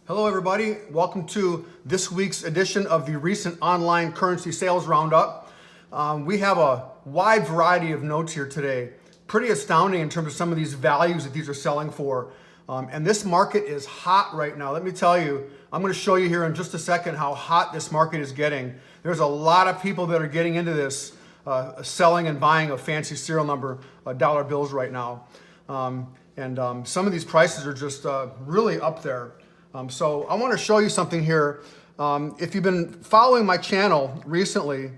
Hello everybody, welcome to this week's edition of the recent online currency sales roundup. We have a wide variety of notes here today. Pretty astounding in terms of some of these values that these are selling for. And this market is hot right now. Let me tell you, I'm going to show you here in just a second how hot this market is getting. There's a lot of people that are getting into this selling and buying of fancy serial number dollar bills right now. Some of these prices are just really up there. So I want to show you something here. If you've been following my channel recently,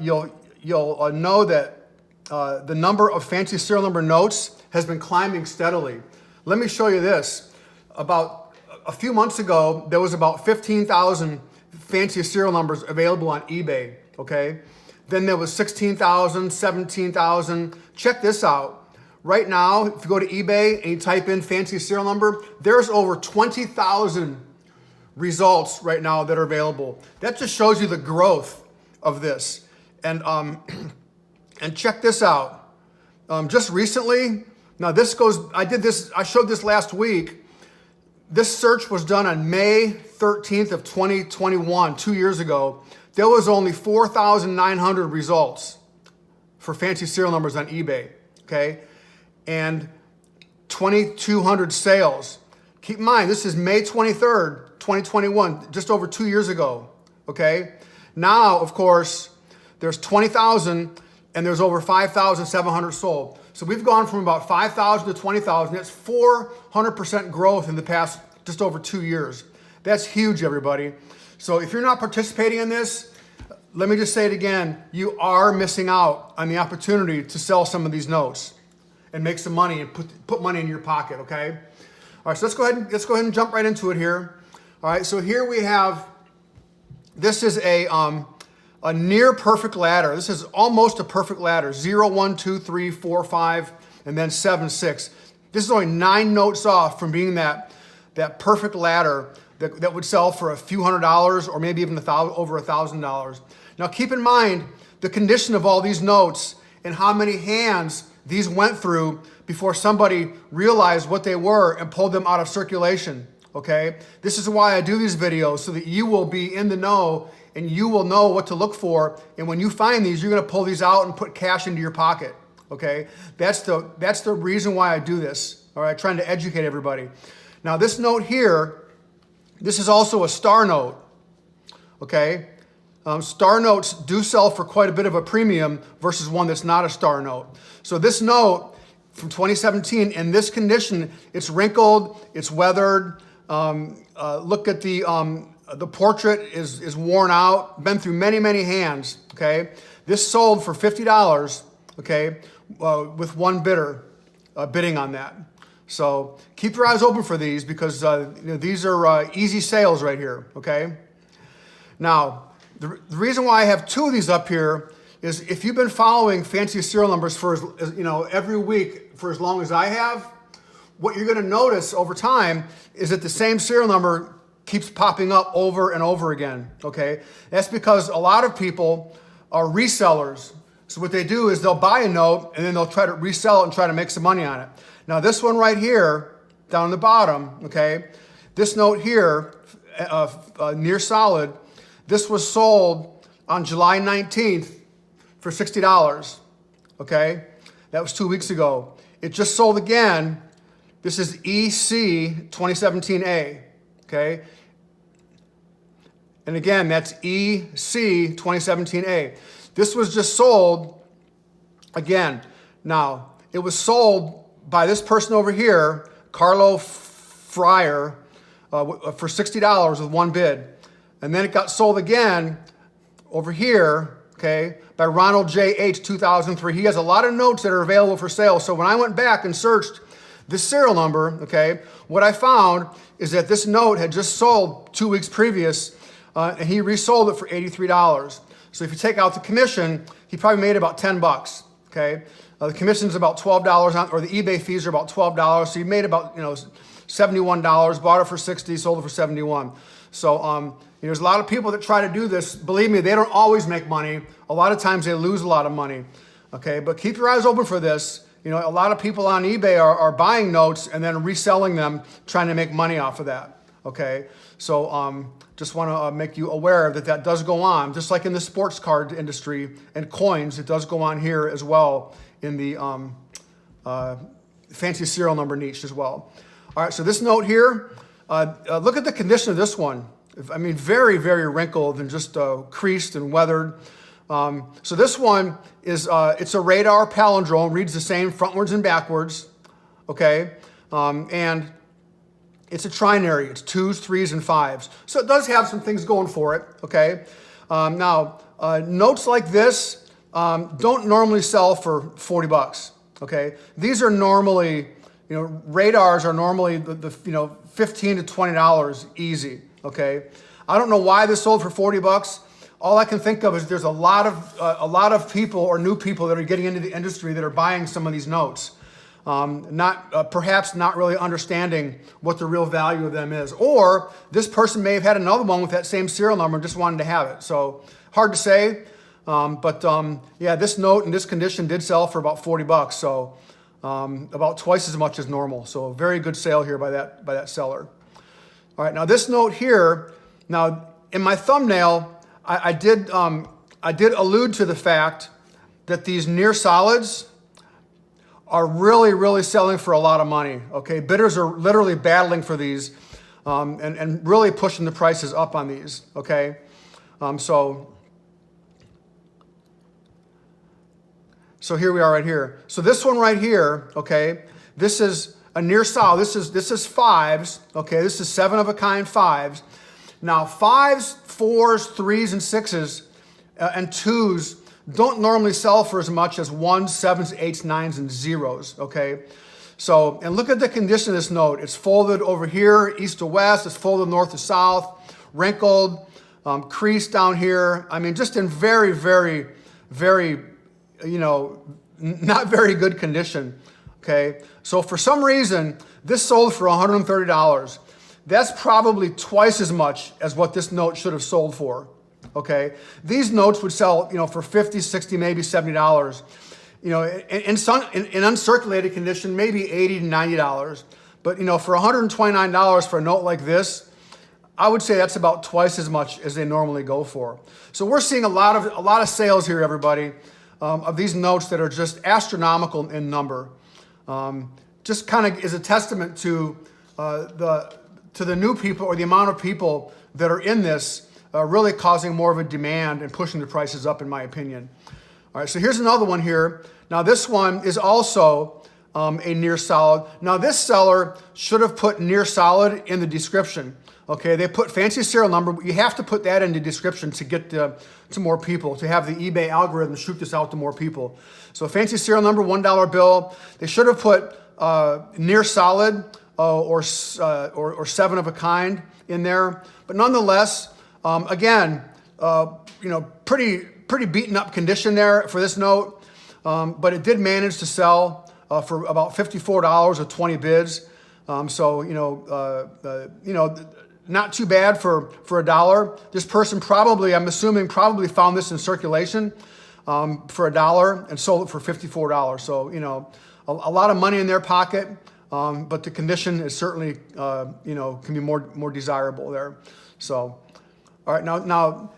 you'll know that the number of fancy serial number notes has been climbing steadily. Let me show you this. About a few months ago, there was about 15,000 fancy serial numbers available on eBay, okay? Then there was 16,000, 17,000. Check this out. Right now, if you go to eBay and you type in fancy serial number, there's over 20,000 results right now that are available. That just shows you the growth of this. And check this out. Just recently, now I showed this last week. This search was done on May 13th of 2021, 2 years ago. There was only 4,900 results for fancy serial numbers on eBay, okay? And 2,200 sales. Keep in mind, this is May 23rd, 2021, just over 2 years ago, okay? Now, of course, there's 20,000 and there's over 5,700 sold. So we've gone from about 5,000 to 20,000. That's 400% growth in the past just over 2 years. That's huge, everybody. So if you're not participating in this, let me just say it again, you are missing out on the opportunity to sell some of these notes and make some money and put money in your pocket, okay? All right, so let's go ahead and jump right into it here. All right, so here we have, this is a near perfect ladder. This is almost a perfect ladder. 0, 1, 2, 3, 4, 5, and then 7, 6. This is only 9 notes off from being that perfect ladder that would sell for a few $100s or maybe even over $1,000. Now keep in mind the condition of all these notes and how many hands these went through before somebody realized what they were and pulled them out of circulation, okay? This is why I do these videos, so that you will be in the know and you will know what to look for. And when you find these, you're gonna pull these out and put cash into your pocket, okay? That's the reason why I do this, all right? Trying to educate everybody. Now this note here, this is also a star note, okay? Star notes do sell for quite a bit of a premium versus one that's not a star note. So this note from 2017, in this condition, it's wrinkled, it's weathered. Look at the portrait is worn out, been through many, many hands, okay? This sold for $50, okay, with one bidder bidding on that. So keep your eyes open for these because these are easy sales right here, okay? Now, the reason why I have 2 of these up here is if you've been following fancy serial numbers for every week for as long as I have, what you're going to notice over time is that the same serial number keeps popping up over and over again, okay? That's because a lot of people are resellers. So what they do is they'll buy a note and then they'll try to resell it and try to make some money on it. Now this one right here, down the bottom, okay, this note here, near solid, this was sold on July 19th for $60, okay? That was 2 weeks ago. It just sold again. This is EC 2017A, okay? And again, that's EC 2017A. This was just sold again. Now, it was sold by this person over here, Carlo Fryer, for $60 with one bid. And then it got sold again over here, okay, by Ronald J. H. 2003. He has a lot of notes that are available for sale. So when I went back and searched this serial number, okay, what I found is that this note had just sold 2 weeks previous, and he resold it for $83. So if you take out the commission, he probably made about $10, okay? The commission's about $12 on, or the eBay fees are about $12. So he made about, $71, bought it for $60, sold it for $71. So there's a lot of people that try to do this. Believe me, they don't always make money. A lot of times they lose a lot of money, okay? But keep your eyes open for this. A lot of people on eBay are buying notes and then reselling them, trying to make money off of that. Okay, so just want to make you aware that that does go on, just like in the sports card industry and coins. It does go on here as well in the fancy serial number niche as well. All right, so this note here, look at the condition of this one. I mean, very, very wrinkled and just creased and weathered. So this one is, it's a radar palindrome, reads the same frontwards and backwards, okay? And it's a trinary, it's 2s, 3s, and 5s. So it does have some things going for it, okay? Now, notes like this don't normally sell for 40 bucks, okay? These are normally, radars are normally the $15 to $20 easy, okay? I don't know why this sold for 40 bucks. All I can think of is there's a lot of people or new people that are getting into the industry that are buying some of these notes. Perhaps not really understanding what the real value of them is. Or this person may have had another one with that same serial number and just wanted to have it. So hard to say, but yeah, this note in this condition did sell for about 40 bucks. So about twice as much as normal. So a very good sale here by that seller. All right, now this note here, now in my thumbnail, I did allude to the fact that these near solids are really, really selling for a lot of money, okay? Bidders are literally battling for these and really pushing the prices up on these, okay? So here we are right here. So this one right here, okay, this is a near solid. This is 5s, okay? This is 7 of a kind 5s. Now 5s, 4s, 3s, and 6s and 2s don't normally sell for as much as 1s, 7s, 8s, 9s, and 0s, okay? So, and look at the condition of this note. It's folded over here, east to west. It's folded north to south, wrinkled, creased down here. I mean, just in very, very, very, not very good condition, okay? So for some reason, this sold for $130. That's probably twice as much as what this note should have sold for. Okay, these notes would sell, for $50, $60, maybe $70. In uncirculated condition, maybe $80 to $90. But for $129 for a note like this, I would say that's about twice as much as they normally go for. So we're seeing a lot of sales here, everybody, of these notes that are just astronomical in number. Just kind of is a testament to the new people or the amount of people that are in this. Really causing more of a demand and pushing the prices up, in my opinion. All right, so here's another one here. Now this one is also a near solid. Now this seller should have put near solid in the description. Okay, they put fancy serial number, but you have to put that in the description to get to more people, to have the eBay algorithm shoot this out to more people. So fancy serial number, $1 bill. They should have put near solid or 7 of a kind in there. But nonetheless, again, pretty beaten up condition there for this note, but it did manage to sell for about $54 with 20 bids. So not too bad for $1. This person probably, I'm assuming, found this in circulation for $1 and sold it for $54. So a lot of money in their pocket, but the condition is certainly can be more desirable there. So. All right, now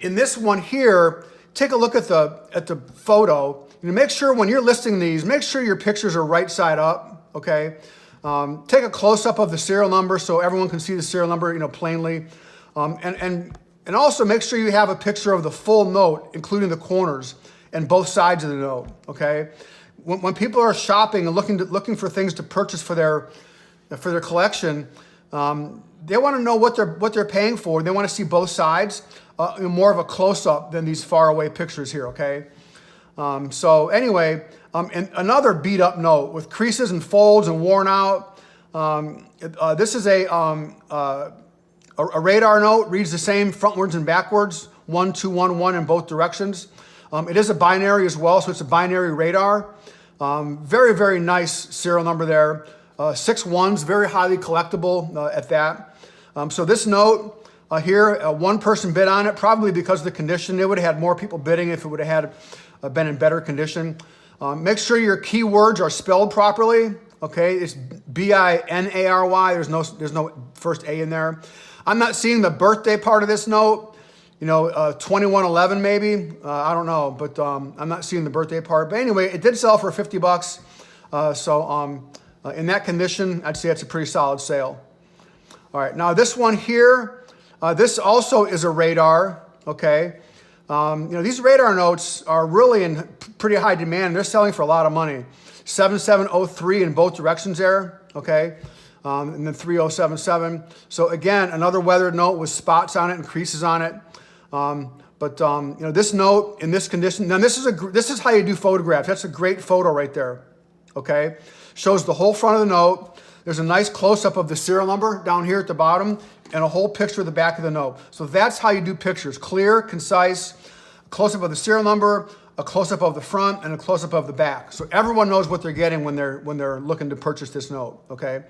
in this one here, take a look at the photo. Make sure when you're listing these, make sure your pictures are right side up, okay? Take a close-up of the serial number so everyone can see the serial number, plainly. And also make sure you have a picture of the full note, including the corners and both sides of the note, okay? When people are shopping and looking for things to purchase for their collection, they want to know what they're paying for. They want to see both sides, more of a close-up than these far-away pictures here, okay? So anyway, and another beat-up note with creases and folds and worn out. This is a radar note, reads the same frontwards and backwards, 1, 2, 1, 1 in both directions. It is a binary as well, so it's a binary radar. Very, very nice serial number there. 6 ones, very highly collectible at that. So this note here, one person bid on it, probably because of the condition. They would have had more people bidding if it would have been in better condition. Make sure your keywords are spelled properly, okay? It's B-I-N-A-R-Y. There's no first A in there. I'm not seeing the birthday part of this note. 2111 maybe. I don't know, but I'm not seeing the birthday part. But anyway, it did sell for $50. In that condition, I'd say it's a pretty solid sale. All right, now this one here, this also is a radar, okay? These radar notes are really in pretty high demand. They're selling for a lot of money. 7703 in both directions there, okay? And then 3077. So again, another weathered note with spots on it and creases on it. This note in this condition, now this is how you do photographs. That's a great photo right there, okay? Shows the whole front of the note. There's a nice close-up of the serial number down here at the bottom and a whole picture of the back of the note. So that's how you do pictures. Clear, concise, close-up of the serial number, a close-up of the front, and a close-up of the back. So everyone knows what they're getting when they're looking to purchase this note, okay?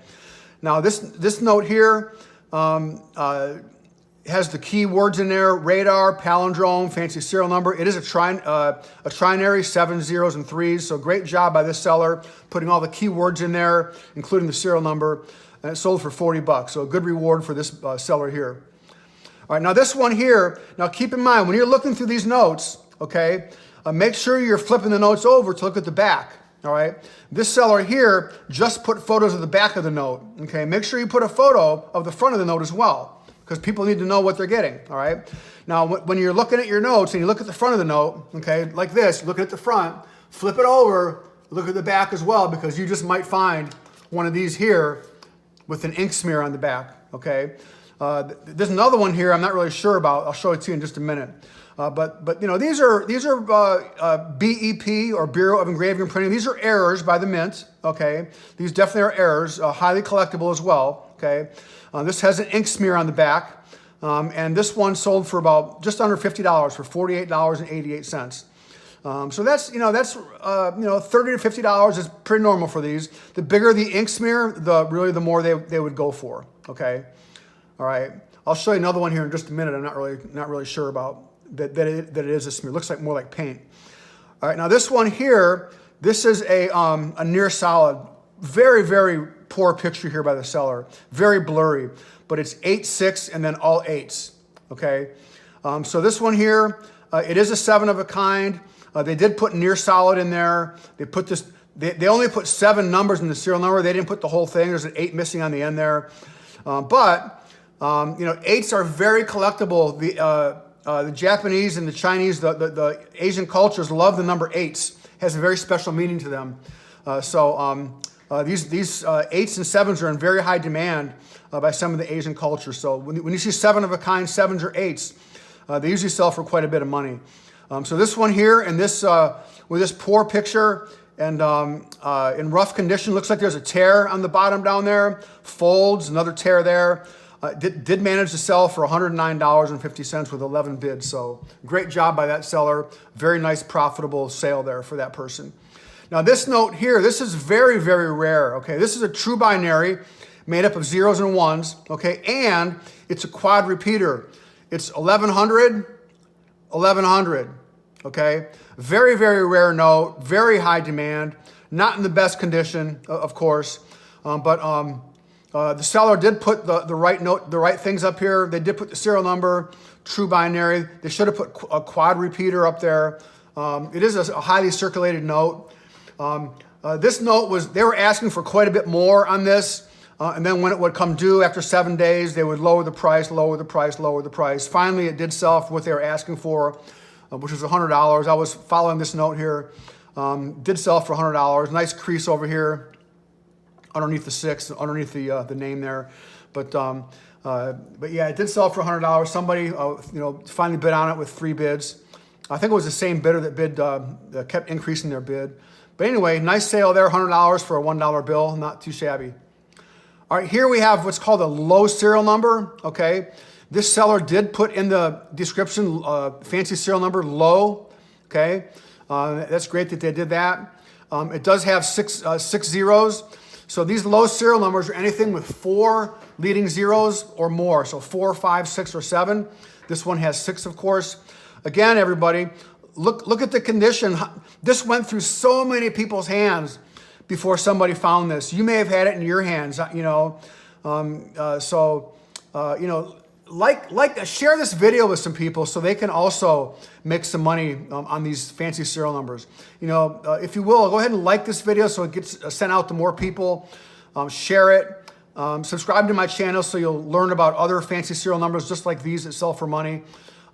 Now this note here has the keywords in there: radar, palindrome, fancy serial number. It is a trinary, 7 zeros and 3s. So great job by this seller putting all the keywords in there, including the serial number. And it sold for $40. So a good reward for this seller here. All right, now this one here. Now keep in mind when you're looking through these notes, okay, make sure you're flipping the notes over to look at the back. All right, this seller here just put photos of the back of the note. Okay, make sure you put a photo of the front of the note as well, because people need to know what they're getting, all right? Now, when you're looking at your notes and you look at the front of the note, okay, like this, look at the front, flip it over, look at the back as well, because you just might find one of these here with an ink smear on the back, okay? There's another one here I'm not really sure about. I'll show it to you in just a minute. These are BEP, or Bureau of Engraving and Printing. These are errors by the Mint, okay? These definitely are errors, highly collectible as well, okay? This has an ink smear on the back, and this one sold for about just under $50 for $48.88. So that's $30 to $50 is pretty normal for these. The bigger the ink smear, the more they would go for. Okay, all right. I'll show you another one here in just a minute. I'm not really sure about that it is a smear. It looks like more like paint. All right. Now this one here, this is a near solid, very, very poor picture here by the seller. Very blurry, but it's 8/6 and then all 8s. Okay. So this one here, it is a 7 of a kind. They did put near solid in there. They put this. They only put 7 numbers in the serial number. They didn't put the whole thing. There's an 8 missing on the end there. 8s are very collectible. The Japanese and the Chinese, the Asian cultures love the number 8s. It has a very special meaning to them. These 8s and 7s are in very high demand by some of the Asian cultures. So when you see 7 of a kind, 7s or 8s, they usually sell for quite a bit of money. So this one here, and this with this poor picture and in rough condition, looks like there's a tear on the bottom down there. Folds, another tear there. Did manage to sell for $109.50 with 11 bids. So great job by that seller. Very nice, profitable sale there for that person. Now this note here, this is very, very rare. Okay, this is a true binary made up of zeros and ones. Okay, and it's a quad repeater. It's 1100, 1100. Okay, very, very rare note, very high demand, not in the best condition, of course, the seller did put the right things up here. They did put the serial number, true binary. They should have put a quad repeater up there. It is a highly circulated note. This note they were asking for quite a bit more on this, and then when it would come due after 7 days, they would lower the price, lower the price, lower the price. Finally, it did sell for what they were asking for, which was $100. I was following this note here. Did sell for $100. Nice crease over here underneath the 6, underneath the name there. But yeah, it did sell for $100. Somebody finally bid on it with 3 bids. I think it was the same bidder that kept increasing their bid. But anyway, nice sale there, $100 for a $1 bill. Not too shabby. All right, here we have what's called a low serial number. Okay, this seller did put in the description fancy serial number low. Okay, that's great that they did that. It does have six zeros. So these low serial numbers are anything with 4 leading zeros or more. So 4, 5, 6, or 7. This one has 6, of course. Again, everybody, look at the condition. This went through so many people's hands. before somebody found this. You may have had it in your hands, you know. You know, share this video with some people so they can also make some money on these fancy serial numbers. You know, if you will, go ahead and like this video so it gets sent out to more people. Share it. Subscribe to my channel so you'll learn about other fancy serial numbers just like these that sell for money.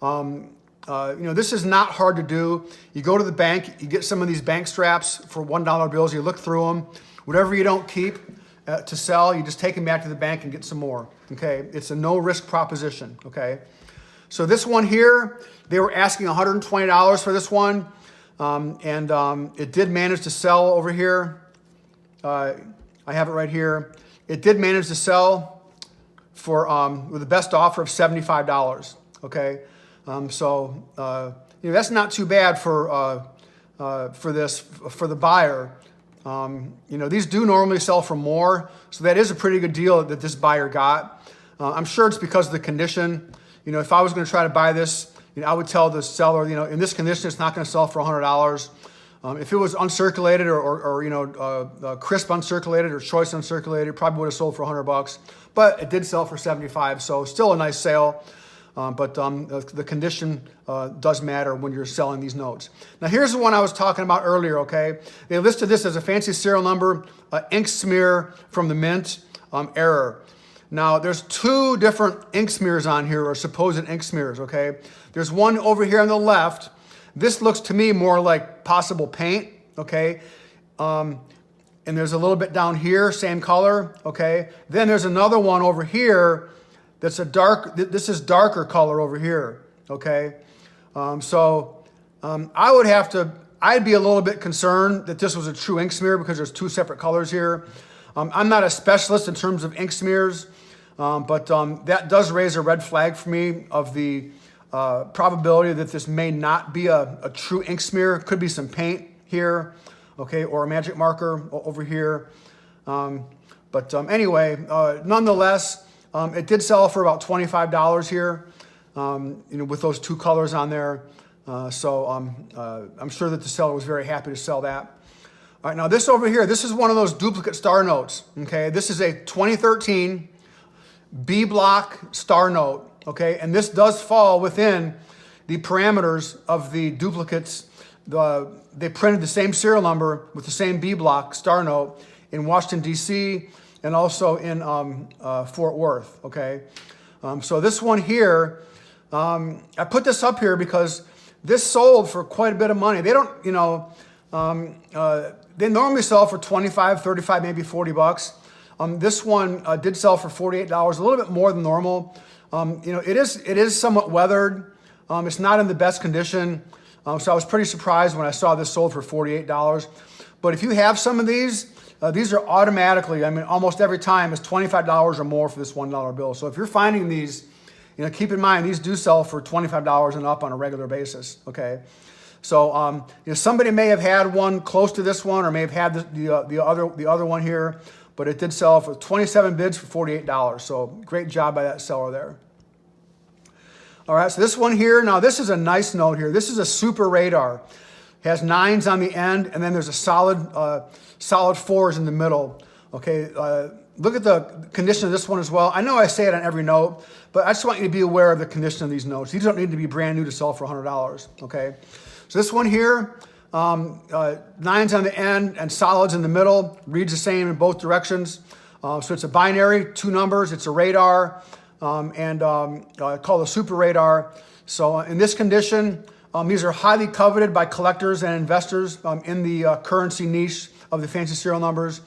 You know, this is not hard to do. You go to the bank, you get some of these bank straps for $1 bills, you look through them. Whatever you don't keep to sell, you just take them back to the bank and get some more, okay? It's a no-risk proposition, okay? So this one here, they were asking $120 for this one, it did manage to sell over here. I have it right here. It did manage to sell for with the best offer of $75, okay? You know, that's not too bad for the buyer. You know, these do normally sell for more, so that is a pretty good deal that this buyer got. I'm sure it's because of the condition. You know, if I was going to try to buy this, you know, I would tell the seller, you know, in this condition, it's not going to sell for $100. If it was uncirculated or you know, crisp uncirculated or choice uncirculated, it probably would have sold for $100. But it did sell for $75, so still a nice sale. The condition does matter when you're selling these notes. Now here's the one I was talking about earlier, okay? They listed this as a fancy serial number, ink smear from the mint, error. Now there's two different ink smears on here, or supposed ink smears, okay? There's one over here on the left. This looks to me more like possible paint, okay? And there's a little bit down here, same color, okay? Then there's another one over here that's this is darker color over here, okay? I'd be a little bit concerned that this was a true ink smear because there's two separate colors here. I'm not a specialist in terms of ink smears, but that does raise a red flag for me of the probability that this may not be a true ink smear. Could be some paint here, okay, or a magic marker over here. Anyway, nonetheless, it did sell for about $25 here, you know, with those two colors on there. I'm sure that the seller was very happy to sell that. All right, now this over here, this is one of those duplicate star notes, okay? This is a 2013 B block star note, okay? And this does fall within the parameters of the duplicates. They printed the same serial number with the same B block star note in Washington, D.C., and also in Fort Worth, okay? So this one here, I put this up here because this sold for quite a bit of money. They don't, you know, they normally sell for 25, 35, maybe $40. This one did sell for $48, a little bit more than normal. You know, it is somewhat weathered. It's not in the best condition. So I was pretty surprised when I saw this sold for $48. But if you have some of these are automatically, I mean, almost every time it's $25 or more for this $1 bill. So if you're finding these, you know, keep in mind, these do sell for $25 and up on a regular basis, okay? So, you know, somebody may have had one close to this one or may have had the other one here, but it did sell for 27 bids for $48. So great job by that seller there. All right, so this one here, now this is a nice note here. This is a super radar. It has 9s on the end, and then there's a solid 4s in the middle. Okay, look at the condition of this one as well. I know I say it on every note, but I just want you to be aware of the condition of these notes. These don't need to be brand new to sell for $100, okay? So this one here, 9s on the end and solids in the middle, reads the same in both directions. So it's a binary, 2 numbers, it's a radar, called a super radar. So in this condition, these are highly coveted by collectors and investors in the currency niche of the fancy serial numbers.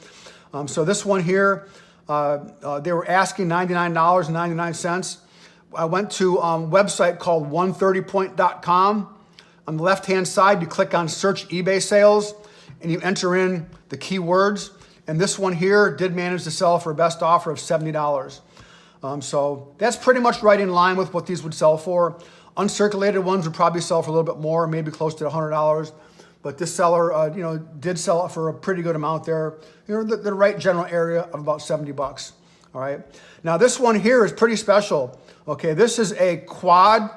So this one here, they were asking $99.99. I went to a website called 130point.com. On the left-hand side, you click on search eBay sales and you enter in the keywords. And this one here did manage to sell for a best offer of $70. So that's pretty much right in line with what these would sell for. Uncirculated ones would probably sell for a little bit more, maybe close to $100. But this seller, you know, did sell it for a pretty good amount there. You know, the right general area of about $70. All right. Now this one here is pretty special. Okay, this is a quad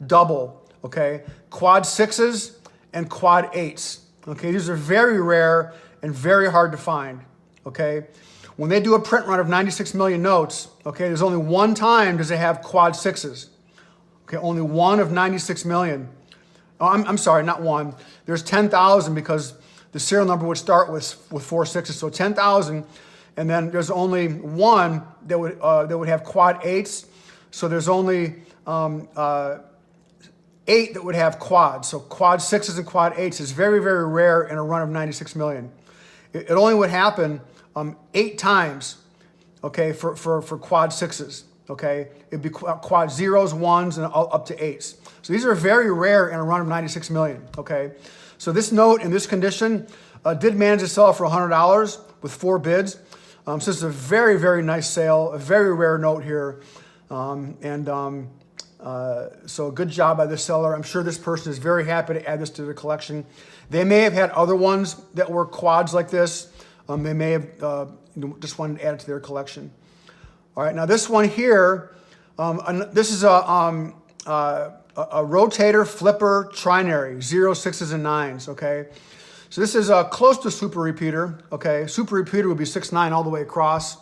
double. Okay, quad 6s and quad 8s. Okay, these are very rare, and very hard to find, okay? When they do a print run of 96 million notes, okay, there's only one time does it have quad sixes. Okay, only one of 96 million. Oh, I'm sorry, not one. There's 10,000 because the serial number would start with 4 sixes, so 10,000, and then there's only one that would have quad eights. So there's only 8 that would have quads. So quad sixes and quad eights is very, very rare in a run of 96 million. It only would happen 8 times, okay, for quad sixes, okay? It'd be quad zeros, ones, and up to eights. So these are very rare in a run of 96 million, okay? So this note in this condition did manage to sell for $100 with 4 bids. So this is a very, very nice sale, a very rare note here. So good job by the seller. I'm sure this person is very happy to add this to their collection. They may have had other ones that were quads like this. They may have just wanted to add it to their collection. All right, now this one here, this is a rotator flipper trinary, 0, 6s, and 9s, okay? So this is close to super repeater, okay? Super repeater would be 6, 9 all the way across.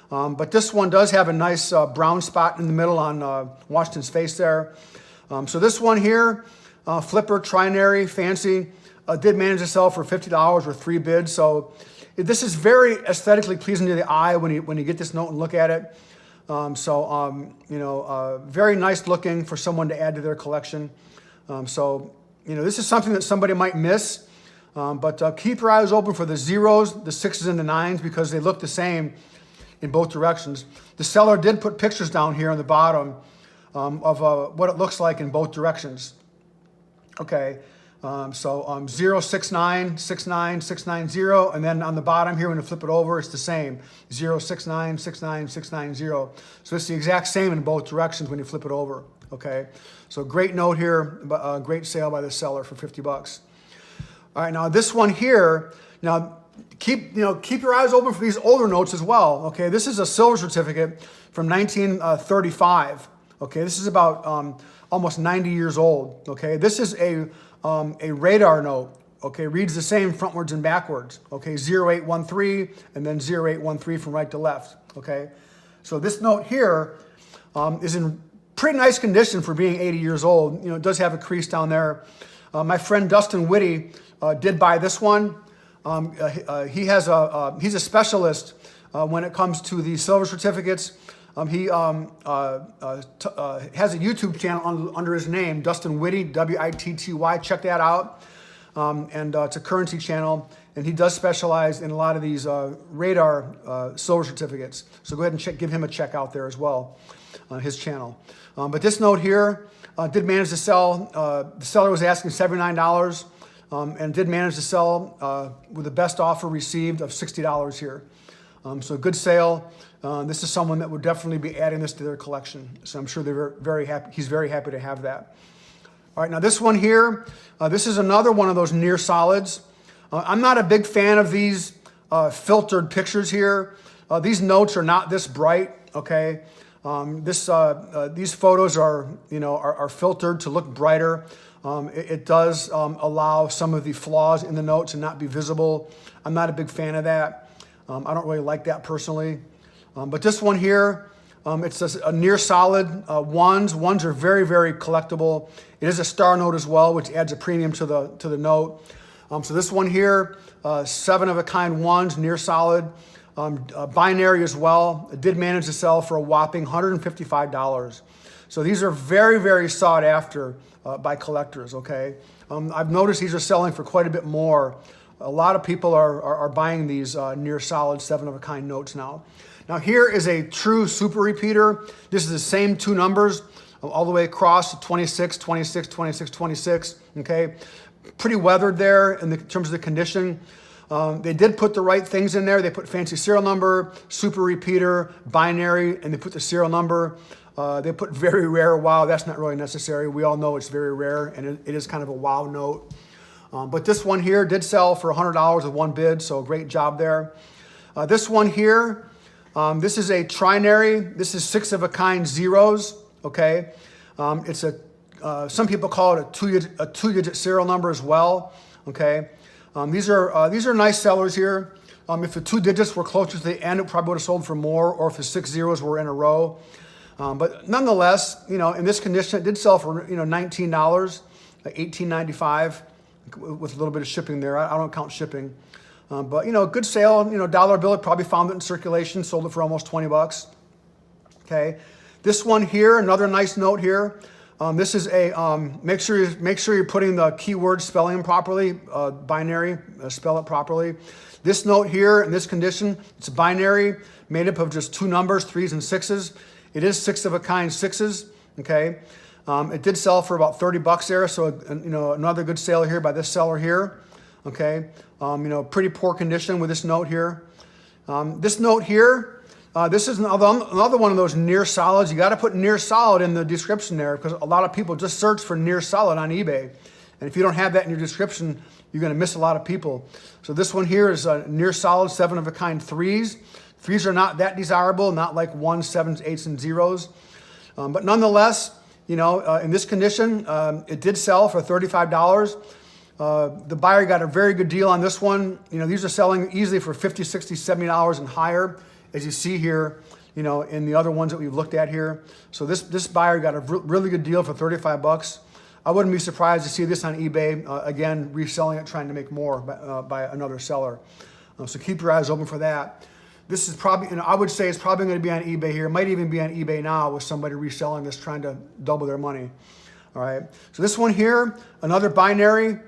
But this one does have a nice brown spot in the middle on Washington's face there. So this one here, flipper, trinary, fancy, did manage to sell for $50 with 3 bids. So this is very aesthetically pleasing to the eye when you get this note and look at it. Very nice looking for someone to add to their collection. This is something that somebody might miss. But keep your eyes open for the zeros, the 6s, and the 9s because they look the same in both directions. The seller did put pictures down here on the bottom of what it looks like in both directions. Okay, 0, 6, 9, 6, 9, 6, 9, 0, and then on the bottom here when you flip it over, it's the same. 0, 6, 9, 6, 9, 6, 9, 0. So it's the exact same in both directions when you flip it over. Okay, so great note here, great sale by the seller for $50. All right, now this one here, now keep your eyes open for these older notes as well. Okay, this is a silver certificate from 1935. Okay, this is about almost 90 years old. Okay, this is a radar note. Okay, reads the same frontwards and backwards. Okay, 0813 and then 0813 from right to left. Okay, so this note here is in pretty nice condition for being 80 years old. It does have a crease down there. My friend Dustin Whitty did buy this one. He's a specialist when it comes to the silver certificates. He has a YouTube channel under his name, Dustin Whitty, W-I-T-T-Y. Check that out. It's a currency channel, and he does specialize in a lot of these radar silver certificates. So go ahead and give him a check out there as well on his channel. But this note here did manage to sell. The seller was asking $79. And did manage to sell with the best offer received of $60 here. So good sale. This is someone that would definitely be adding this to their collection. So I'm sure they're very happy. He's very happy to have that. All right, now this one here, this is another one of those near solids. I'm not a big fan of these filtered pictures here. These notes are not this bright, okay? These photos are filtered to look brighter. It does allow some of the flaws in the notes to not be visible. I'm not a big fan of that. I don't really like that personally. But this one here, it's a near solid ones. Ones are very, very collectible. It is a star note as well, which adds a premium to the note. So this one here, 7 of a kind ones, near solid, binary as well. It did manage to sell for a whopping $155. So these are very, very sought after by collectors, okay? I've noticed these are selling for quite a bit more. A lot of people are buying these near solid 7 of a kind notes now. Now here is a true super repeater. This is the same 2 numbers all the way across, 26, 26, 26, 26, okay? Pretty weathered there in terms of the condition. They did put the right things in there. They put fancy serial number, super repeater, binary, and they put the serial number. They put very rare. Wow, that's not really necessary. We all know it's very rare, and it is kind of a wow note. But this one here did sell for $100 with 1 bid, so great job there. This one here, this is a trinary. This is 6 of a kind zeros, okay? It's some people call it a two-digit serial number as well, okay? These are nice sellers here. If the 2 digits were closer to the end, it probably would have sold for more, or if the 6 zeros were in a row. But nonetheless, in this condition, it did sell for $19, $18.95, with a little bit of shipping there. I don't count shipping, but good sale. Dollar bill, probably found it in circulation, sold it for almost 20 bucks. Okay, this one here, another nice note here. This is a make sure you're putting the keyword spelling properly, binary, spell it properly. This note here in this condition, it's binary, made up of just 2 numbers, 3s and 6s. It is 6 of a kind 6s. Okay, it did sell for about 30 bucks there, so another good sale here by this seller here. Okay, pretty poor condition with this note here. This note here, this is another one of those near solids. You got to put near solid in the description there, because a lot of people just search for near solid on eBay, and if you don't have that in your description, you're going to miss a lot of people. So this one here is a near solid 7 of a kind 3s. 3s are not that desirable, not like 1s, 7s, 8s, and 0s. But nonetheless, in this condition, it did sell for $35. The buyer got a very good deal on this one. These are selling easily for $50, $60, $70 and higher, as you see here, in the other ones that we've looked at here. So this buyer got a really good deal for 35 bucks. I wouldn't be surprised to see this on eBay, again, reselling it, trying to make more by another seller. So keep your eyes open for that. This is probably, I would say it's probably going to be on eBay here. It might even be on eBay now with somebody reselling this, trying to double their money. All right. So this one here, another binary.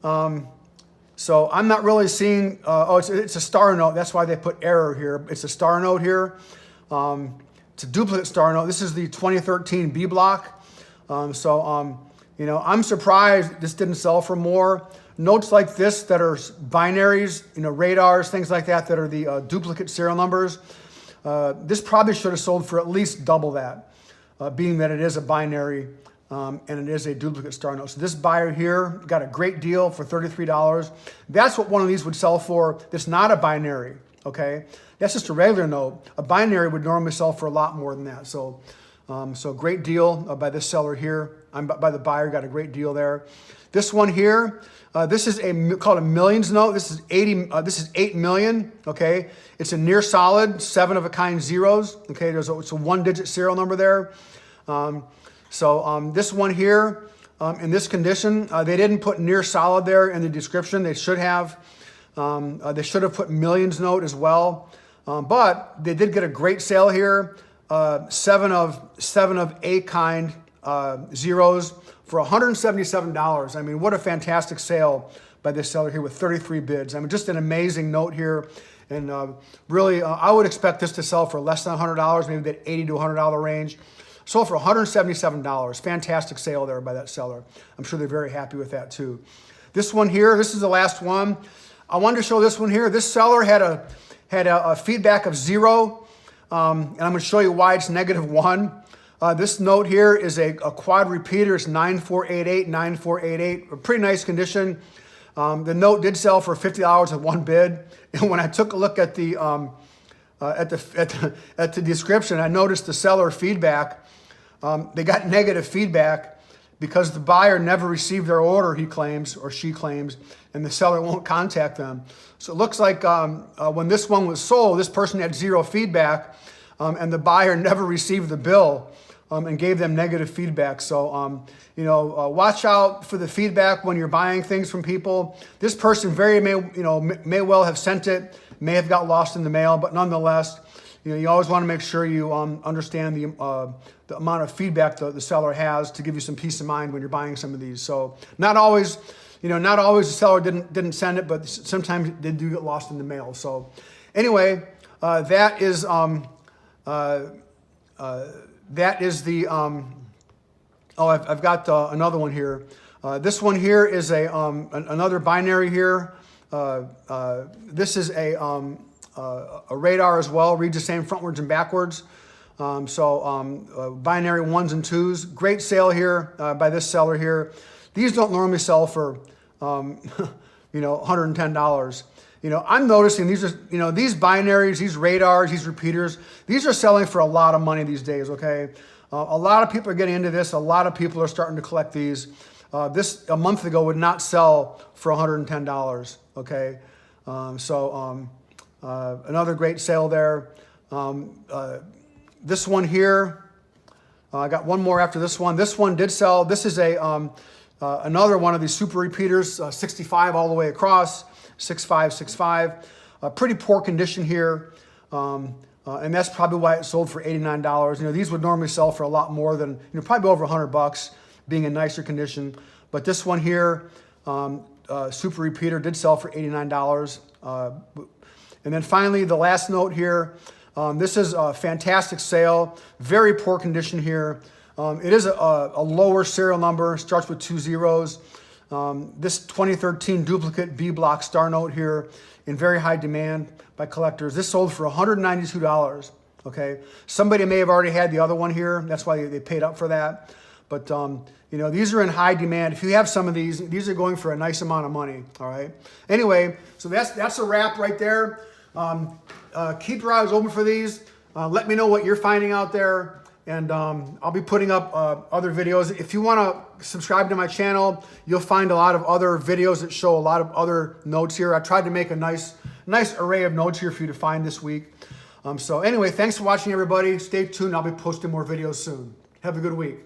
So I'm not really seeing, it's a star note. That's why they put error here. It's a star note here. It's a duplicate star note. This is the 2013 B block. I'm surprised this didn't sell for more. Notes like this that are binaries, radars, things like that are the duplicate serial numbers. This probably should have sold for at least double that, being that it is a binary and it is a duplicate star note. So this buyer here got a great deal for $33. That's what one of these would sell for. That's not a binary, okay? That's just a regular note. A binary would normally sell for a lot more than that. So great deal by this seller here. By the buyer, got a great deal there. This one here, this is called a millions note. This is 8 million. Okay, it's a near solid 7 of a kind 0s. Okay, it's a 1-digit serial number there. This one here, in this condition, they didn't put near solid there in the description. They should have. They should have put millions note as well. But they did get a great sale here. 7 of a kind 0s for $177. I mean, what a fantastic sale by this seller here with 33 bids. I mean, just an amazing note here. And really, I would expect this to sell for less than $100, maybe that $80 to $100 range. Sold for $177. Fantastic sale there by that seller. I'm sure they're very happy with that too. This one here, this is the last one. I wanted to show this one here. This seller had a feedback of 0. And I'm going to show you why it's -1. This note here is a quad repeater. It's 9488, 9488. A pretty nice condition. The note did sell for $50 at one bid. And when I took a look at the description, I noticed the seller feedback. They got negative feedback because the buyer never received their order, he claims, or she claims, and the seller won't contact them. So it looks like when this one was sold, this person had 0 feedback, and the buyer never received the bill and gave them negative feedback. So, watch out for the feedback when you're buying things from people. This person may well have sent it, may have got lost in the mail, but nonetheless, you always want to make sure you understand the amount of feedback the seller has to give you some peace of mind when you're buying some of these. So not always the seller didn't send it, but sometimes they do get lost in the mail. So anyway, that is the I've got another one here. This one here is another binary here. This is a radar as well. Reads the same frontwards and backwards. Binary 1s and 2s. Great sale here by this seller here. These don't normally sell for $110. I'm noticing these are, these binaries, these radars, these repeaters, these are selling for a lot of money these days, okay? A lot of people are getting into this. A lot of people are starting to collect these. this a month ago would not sell for $110. Okay, another great sale there. This one here, I got one more after this one. This one did sell. This is another one of these super repeaters, 65 all the way across, 6.5, 6.5. Pretty poor condition here. And that's probably why it sold for $89. You know, these would normally sell for a lot more than, you know, probably over $100 being in nicer condition. But this one here, super repeater, did sell for $89. And then finally, the last note here, this is a fantastic sale, very poor condition here. It is a lower serial number, starts with 2 zeros. This 2013 duplicate B block star note here in very high demand by collectors. This sold for $192, okay? Somebody may have already had the other one here. That's why they paid up for that. But, you know, these are in high demand. If you have some of these are going for a nice amount of money, all right? Anyway, so that's a wrap right there. Keep your eyes open for these. Let me know what you're finding out there. And I'll be putting up other videos. If you want to subscribe to my channel, you'll find a lot of other videos that show a lot of other notes here. I tried to make a nice array of notes here for you to find this week. So anyway, thanks for watching, everybody. Stay tuned. I'll be posting more videos soon. Have a good week.